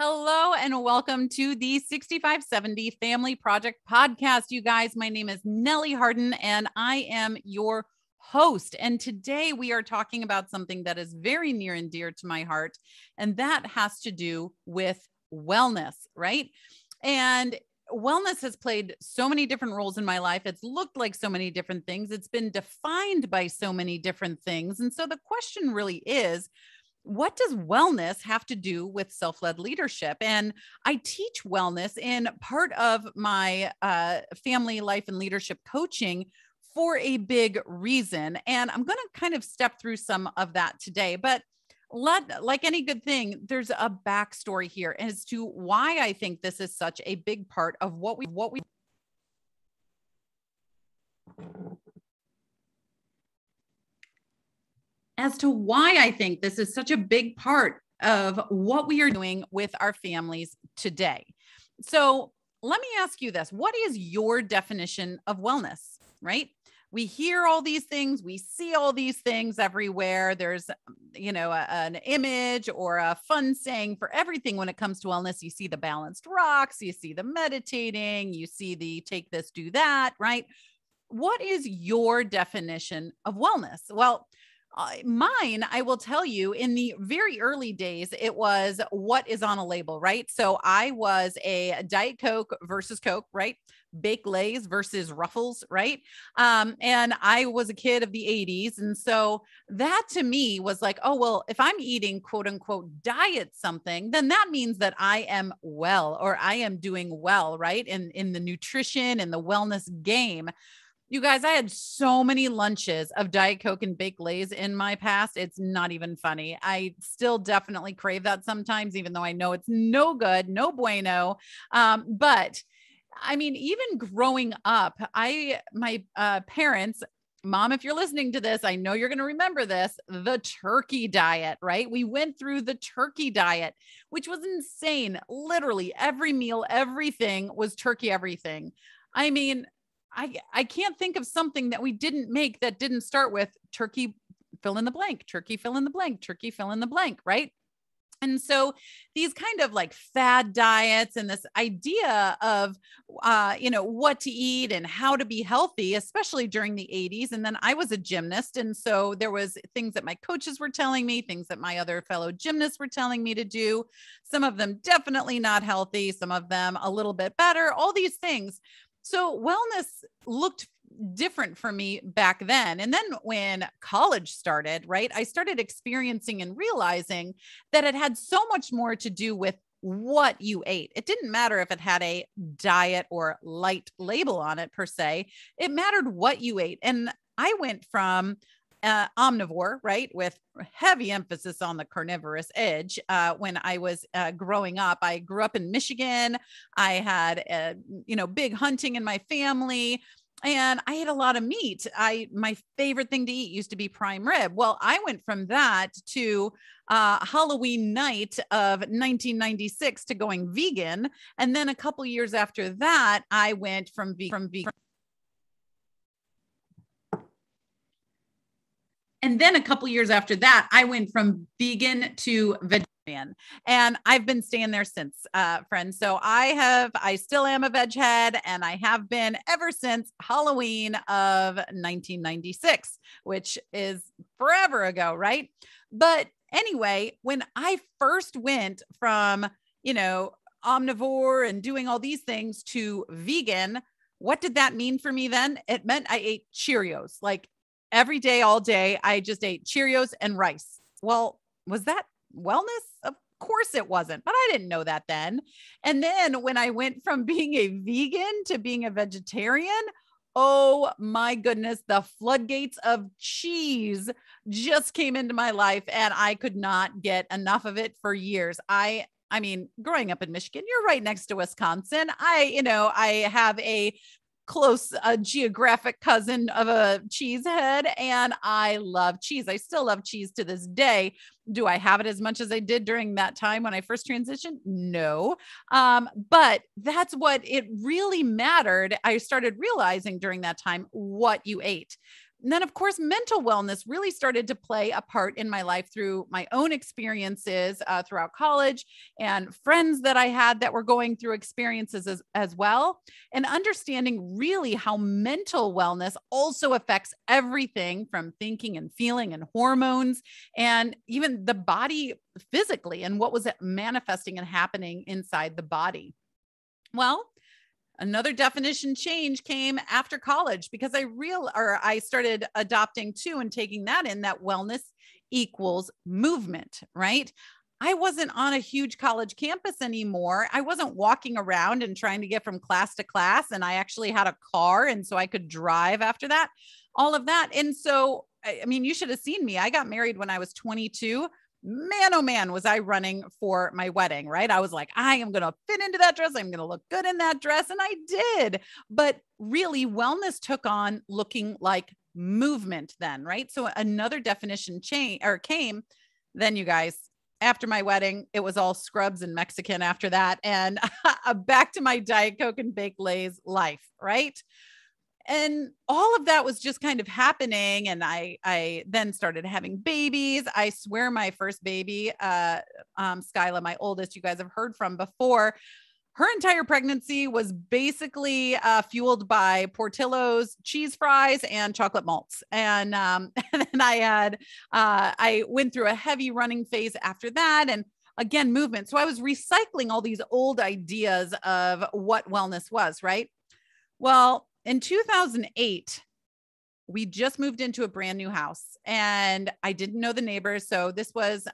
Hello and welcome to the 6570 Family Project Podcast. You guys, my name is Nellie Harden and I am your host. And today we are talking about something that is very near and dear to my heart, and that has to do with wellness, right? And wellness has played so many different roles in my life. It's looked like so many different things. It's been defined by so many different things. And so the question really is, what does wellness have to do with self-led leadership? And I teach wellness in part of my family life and leadership coaching for a big reason. And I'm going to kind of step through some of that today. But like any good thing, there's a backstory here as to why I think this is such a big part of what we as to why I think this is such a big part of what we are doing with our families today. So let me ask you this. What is your definition of wellness, right? We hear all these things. We see all these things everywhere. There's, an image or a fun saying for everything when it comes to wellness. You see the balanced rocks, you see the meditating, you see the take this, do that, right? What is your definition of wellness? Well, mine, I will tell you, in the very early days, it was what is on a label, right? So I was a Diet Coke versus Coke, right? Baked Lays versus Ruffles, right? And I was a kid of the 80s. And so that to me was like, oh, well, if I'm eating quote unquote diet something, then that means that I am well, or I am doing well, right? In the nutrition and the wellness game. You guys, I had so many lunches of Diet Coke and Baked Lays in my past. It's not even funny. I still definitely crave that sometimes, even though I know it's no good, no bueno. But I mean, even growing up, my parents, Mom, if you're listening to this, I know you're going to remember this, the turkey diet, right? We went through the turkey diet, which was insane. Literally every meal, everything was turkey, everything. I mean, I can't think of something that we didn't make that didn't start with turkey, fill in the blank, turkey, fill in the blank, turkey, fill in the blank, right? And so these kind of like fad diets and this idea of, what to eat and how to be healthy, especially during the 80s. And then I was a gymnast. And so there was things that my coaches were telling me, things that my other fellow gymnasts were telling me to do. Some of them definitely not healthy, some of them a little bit better, all these things. So wellness looked different for me back then. And then when college started, right, I started experiencing and realizing that it had so much more to do with what you ate. It didn't matter if it had a diet or light label on it per se. It mattered what you ate. And I went from omnivore, right, with heavy emphasis on the carnivorous edge. When I was growing up, I grew up in Michigan. I had, big hunting in my family. And I ate a lot of meat. My favorite thing to eat used to be prime rib. Well, I went from that to Halloween night of 1996 to going vegan. And then a couple years after that, I went from vegan. And then a couple years after that, I went from vegan to vegetarian, and I've been staying there since, friends. So I still am a veg head, and I have been ever since Halloween of 1996, which is forever ago, right? But anyway, when I first went from, omnivore and doing all these things to vegan, what did that mean for me then? It meant I ate Cheerios, like every day, all day. I just ate Cheerios and rice. Well, was that wellness? Of course it wasn't, but I didn't know that then. And then when I went from being a vegan to being a vegetarian, oh my goodness, the floodgates of cheese just came into my life and I could not get enough of it for years. I mean, growing up in Michigan, you're right next to Wisconsin. I have a close geographic cousin of a cheesehead, and I love cheese. I still love cheese to this day. Do I have it as much as I did during that time when I first transitioned? No. But that's what it really mattered. I started realizing during that time what you ate. And then, of course, mental wellness really started to play a part in my life through my own experiences throughout college and friends that I had that were going through experiences as well. And understanding really how mental wellness also affects everything from thinking and feeling and hormones and even the body physically and what was manifesting and happening inside the body. Well, another definition change came after college because I started adopting too and taking that in that wellness equals movement, right? I wasn't on a huge college campus anymore. I wasn't walking around and trying to get from class to class. And I actually had a car. And so I could drive after that, all of that. And so, I mean, you should have seen me. I got married when I was 22. Man, oh man, was I running for my wedding, right? I was like, I am going to fit into that dress. I'm going to look good in that dress. And I did. But really, wellness took on looking like movement then, right? So another definition came then, you guys. After my wedding, it was all scrubs and Mexican after that. And back to my Diet Coke and baked Lay's life, right? And all of that was just kind of happening. And I then started having babies. I swear my first baby, Skyla, my oldest, you guys have heard from before, her entire pregnancy was basically fueled by Portillo's cheese fries and chocolate malts. And, and then I went through a heavy running phase after that. And again, movement. So I was recycling all these old ideas of what wellness was, right? Well, in 2008, we just moved into a brand new house and I didn't know the neighbors. So this was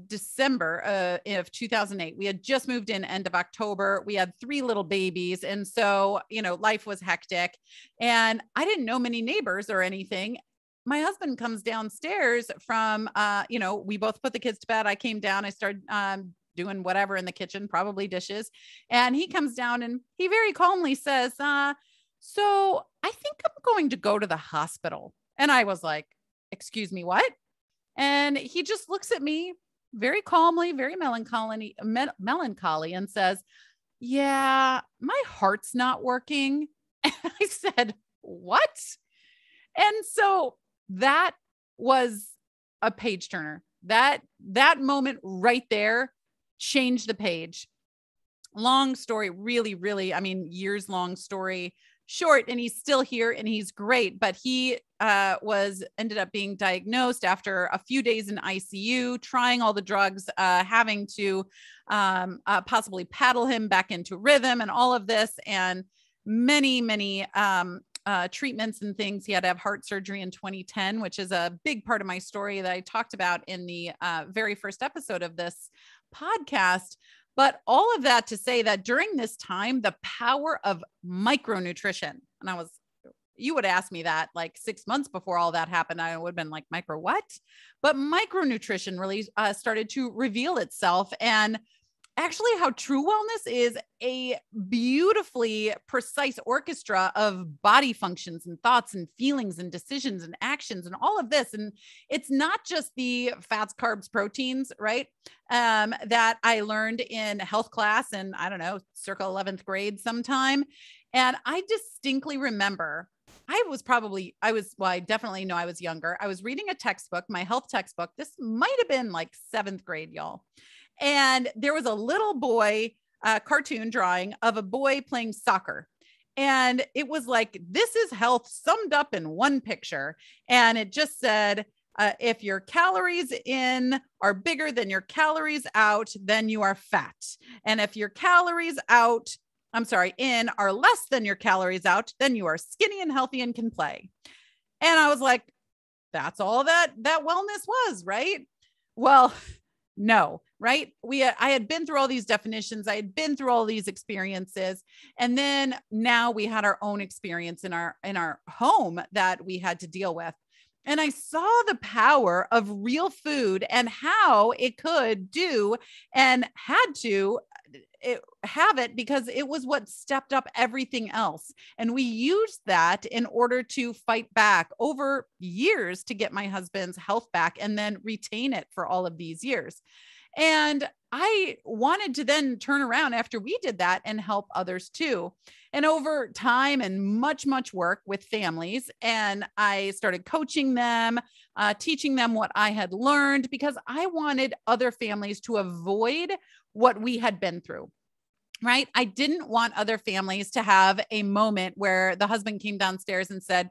December of 2008. We had just moved in end of October. We had 3 little babies. And so, life was hectic and I didn't know many neighbors or anything. My husband comes downstairs from, we both put the kids to bed. I came down, I started doing whatever in the kitchen, probably dishes. And he comes down and he very calmly says, so I think I'm going to go to the hospital. And I was like, excuse me, what? And he just looks at me very calmly, very melancholy and says, yeah, my heart's not working. And I said, what? And so that was a page turner. That moment right there changed the page. Long story, really, really, years long story short, and he's still here and he's great, but he ended up being diagnosed after a few days in ICU, trying all the drugs, having to possibly paddle him back into rhythm and all of this, and many treatments and things. He had to have heart surgery in 2010, which is a big part of my story that I talked about in the very first episode of this podcast. But all of that to say that during this time, the power of micronutrition, and you would ask me that like 6 months before all that happened, I would have been like, micro what? But micronutrition really started to reveal itself. And actually how true wellness is a beautifully precise orchestra of body functions and thoughts and feelings and decisions and actions and all of this. And it's not just the fats, carbs, proteins, right? That I learned in health class and I don't know, circa 11th grade sometime. And I distinctly remember I definitely know I was younger. I was reading a textbook, my health textbook. This might've been like 7th grade, y'all. And there was a little boy cartoon drawing of a boy playing soccer. And it was like, this is health summed up in one picture. And it just said, if your calories in are bigger than your calories out, then you are fat. And if your calories in are less than your calories out, then you are skinny and healthy and can play. And I was like, that's all that wellness was, right? Well, no, right? I had been through all these definitions. I had been through all these experiences. And then now we had our own experience in our home that we had to deal with. And I saw the power of real food and how it could do and had to have it because it was what stepped up everything else. And we used that in order to fight back over years to get my husband's health back and then retain it for all of these years. And I wanted to then turn around after we did that and help others too. And over time and much, much work with families, and I started coaching them, teaching them what I had learned, because I wanted other families to avoid what we had been through. Right. I didn't want other families to have a moment where the husband came downstairs and said,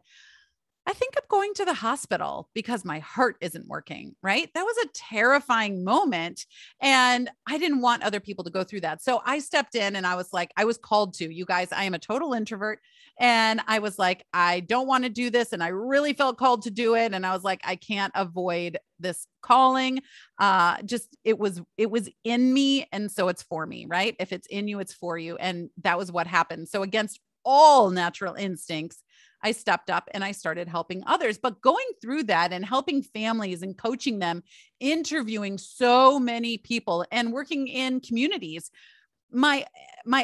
I think I'm going to the hospital because my heart isn't working. Right. That was a terrifying moment. And I didn't want other people to go through that. So I stepped in and I was like, I was called to. You guys, I am a total introvert. And I was like, I don't want to do this. And I really felt called to do it. And I was like, I can't avoid this calling. Just it was in me. And so it's for me, right? If it's in you, it's for you. And that was what happened. So against all natural instincts, I stepped up and I started helping others. But going through that and helping families and coaching them, interviewing so many people and working in communities, my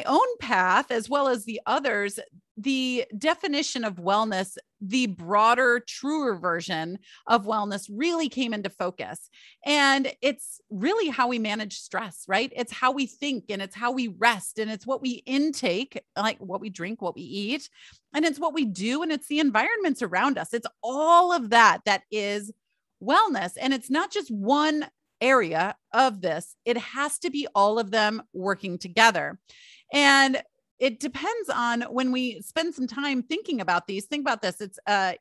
own path, as well as the others, the definition of wellness, the broader, truer version of wellness really came into focus. And it's really how we manage stress, right? It's how we think, and it's how we rest, and it's what we intake, like what we drink, what we eat, and it's what we do, and it's the environments around us. It's all of that that is wellness. And it's not just one area of this. It has to be all of them working together. And it depends on, when we spend some time thinking about these, think about this. It's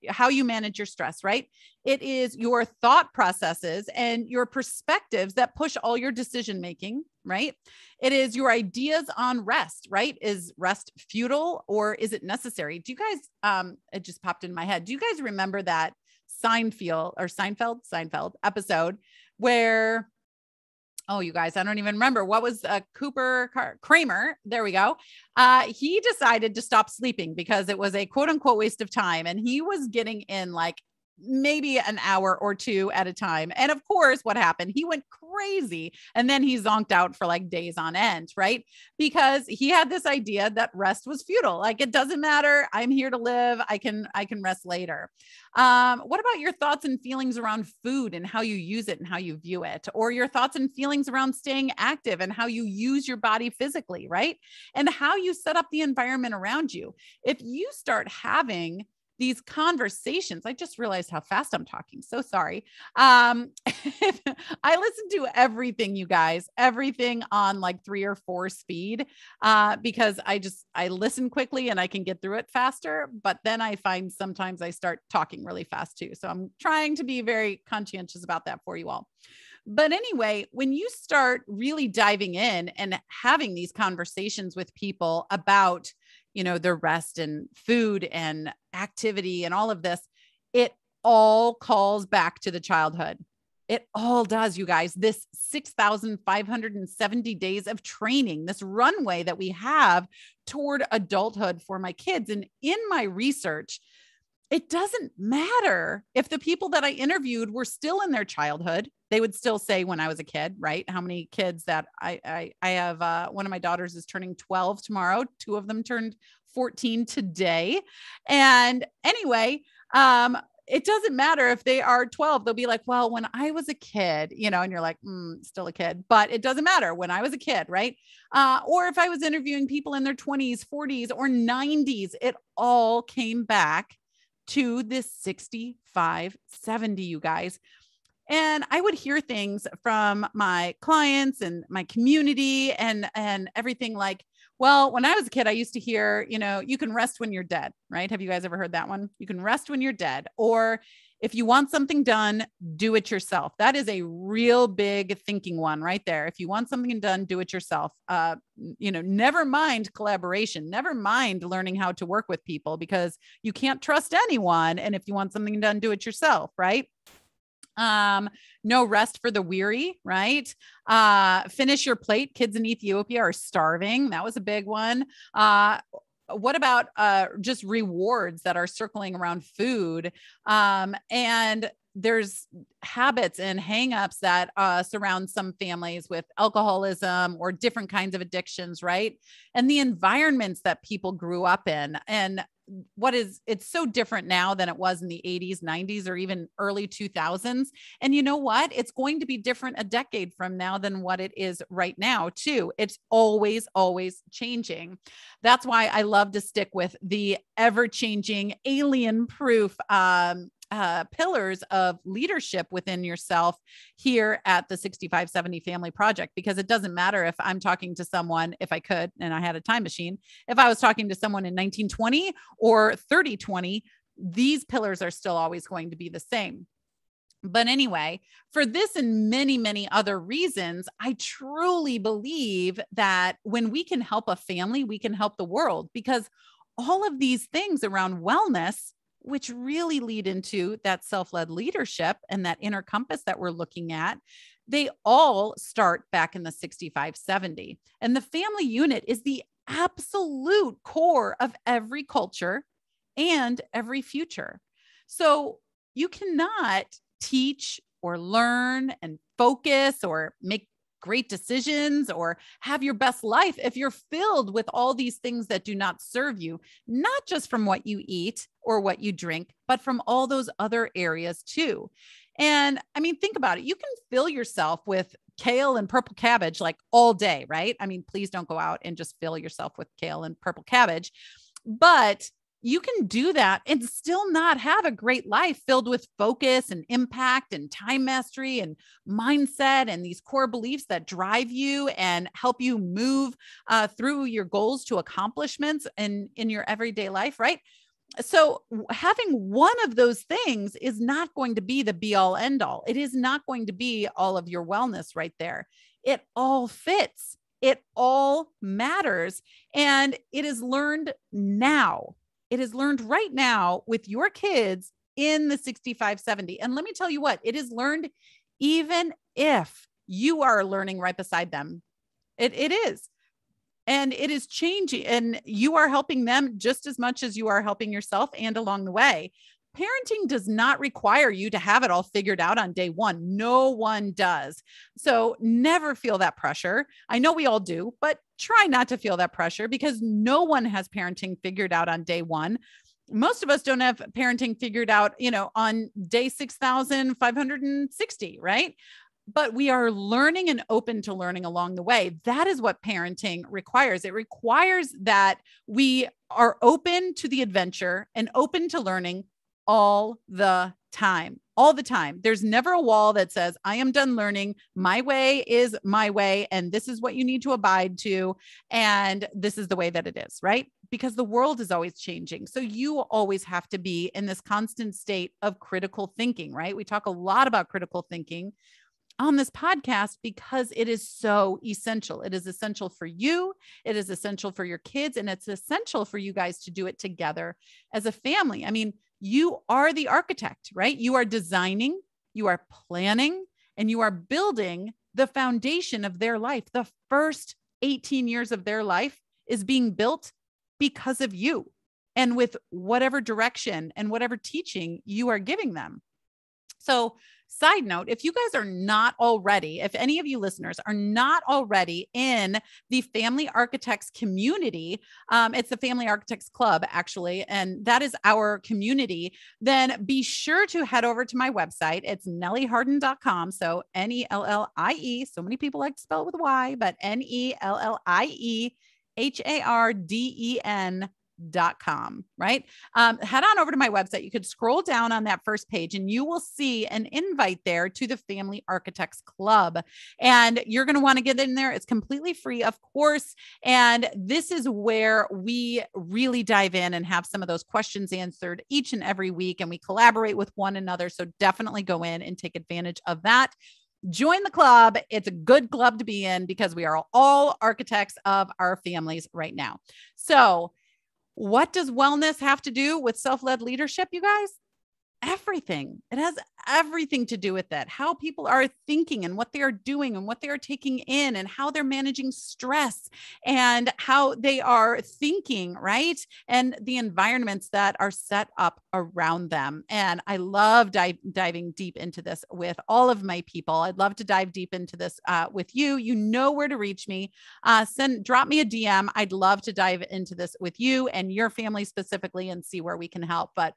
how you manage your stress, right? It is your thought processes and your perspectives that push all your decision-making, right? It is your ideas on rest, right? Is rest futile or is it necessary? Do you guys, it just popped in my head. Do you guys remember that Seinfeld episode where, oh, you guys, I don't even remember what was Kramer. There we go. He decided to stop sleeping because it was a quote unquote waste of time. And he was getting in like maybe an hour or two at a time. And of course, what happened? He went crazy. And then he zonked out for like days on end, right? Because he had this idea that rest was futile. Like, it doesn't matter. I'm here to live. I can rest later. What about your thoughts and feelings around food and how you use it and how you view it? Or your thoughts and feelings around staying active and how you use your body physically, right? And how you set up the environment around you. If you start having these conversations, I just realized how fast I'm talking. So sorry. I listen to everything, you guys, everything on like 3 or 4 speed, because I listen quickly and I can get through it faster. But then I find sometimes I start talking really fast too. So I'm trying to be very conscientious about that for you all. But anyway, when you start really diving in and having these conversations with people about, their rest and food and activity and all of this, it all calls back to the childhood. It all does, you guys. This 6,570 days of training, this runway that we have toward adulthood for my kids. And in my research, it doesn't matter if the people that I interviewed were still in their childhood. They would still say when I was a kid, right? How many kids that I have, one of my daughters is turning 12 tomorrow. 2 of them turned 14 today. And anyway, it doesn't matter if they are 12, they'll be like, well, when I was a kid, and you're like, still a kid, but it doesn't matter when I was a kid. Right. Or if I was interviewing people in their 20s, 40s, or 90s, it all came back to this 65, 70, you guys. And I would hear things from my clients and my community and everything like, well, when I was a kid, I used to hear, you can rest when you're dead, right? Have you guys ever heard that one? You can rest when you're dead. Or if you want something done, do it yourself. That is a real big thinking one right there. If you want something done, do it yourself. Never mind collaboration, never mind learning how to work with people, because you can't trust anyone. And if you want something done, do it yourself, right? No rest for the weary, right? Finish your plate. Kids in Ethiopia are starving. That was a big one. What about just rewards that are circling around food? And there's habits and hangups that surround some families with alcoholism or different kinds of addictions, right? And the environments that people grew up in. And it's so different now than it was in the 80s, 90s, or even early 2000s. And you know what? It's going to be different a decade from now than what it is right now, too. It's always, always changing. That's why I love to stick with the ever-changing, alien-proof pillars of leadership within yourself here at the 6570 Family Project, because it doesn't matter if I'm talking to someone, if I could, and I had a time machine, if I was talking to someone in 1920 or 3020, these pillars are still always going to be the same. But anyway, for this and many, many other reasons, I truly believe that when we can help a family, we can help the world, because all of these things around wellness, which really lead into that self-led leadership and that inner compass that we're looking at, they all start back in the 6570. And the family unit is the absolute core of every culture and every future. So you cannot teach or learn and focus or make great decisions or have your best life if you're filled with all these things that do not serve you, not just from what you eat or what you drink, but from all those other areas too. And I mean, think about it. You can fill yourself with kale and purple cabbage like all day, right? I mean, please don't go out and just fill yourself with kale and purple cabbage, but you can do that and still not have a great life filled with focus and impact and time mastery and mindset and these core beliefs that drive you and help you move through your goals to accomplishments in your everyday life, right? So having one of those things is not going to be the be all end all. It is not going to be all of your wellness right there. It all fits. It all matters. And it is learned now. It is learned right now with your kids in the 6570. And let me tell you what, it is learned even if you are learning right beside them. It is. And it is changing, and you are helping them just as much as you are helping yourself and along the way. Parenting does not require you to have it all figured out on day one. No one does. So never feel that pressure. I know we all do, but try not to feel that pressure, because no one has parenting figured out on day one. Most of us don't have parenting figured out, on day 6,560, right? But we are learning and open to learning along the way. That is what parenting requires. It requires that we are open to the adventure and open to learning all the time. There's never a wall that says, I am done learning. My way is my way. And this is what you need to abide to. And this is the way that it is, right? Because the world is always changing. So you always have to be in this constant state of critical thinking, right? We talk a lot about critical thinking on this podcast because it is so essential. It is essential for you. It is essential for your kids. And it's essential for you guys to do it together as a family. I mean, you are the architect, right? You are designing, you are planning, and you are building the foundation of their life. The first 18 years of their life is being built because of you and with whatever direction and whatever teaching you are giving them. So, side note, if you guys are not already, if any of you listeners are not already in the Family Architects community, it's the Family Architects Club, actually, and that is our community, then be sure to head over to my website. It's NellieHarden.com. So Nellie, so many people like to spell it with a Y, but NellieHarden.com, right? Head on over to my website. You could scroll down on that first page and you will see an invite there to the Family Architects Club. And you're going to want to get in there. It's completely free, of course. And this is where we really dive in and have some of those questions answered each and every week. And we collaborate with one another. So definitely go in and take advantage of that. Join the club. It's a good club to be in because we are all architects of our families right now. So what does wellness have to do with self-led leadership, you guys? Everything. It has everything to do with it. How people are thinking and what they are doing and what they are taking in and how they're managing stress and how they are thinking, right? And the environments that are set up around them. And I love diving deep into this with all of my people. I'd love to dive deep into this with you. You know where to reach me. Drop me a DM. I'd love to dive into this with you and your family specifically and see where we can help. But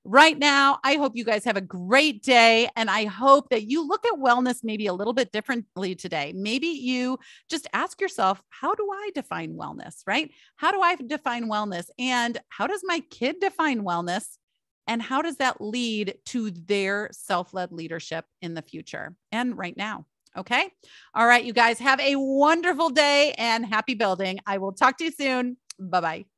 right now, I hope you guys have a great day. And I hope that you look at wellness maybe a little bit differently today. Maybe you just ask yourself, how do I define wellness, right? How do I define wellness? And how does my kid define wellness? And how does that lead to their self-led leadership in the future and right now? Okay. All right, you guys have a wonderful day and happy building. I will talk to you soon. Bye-bye.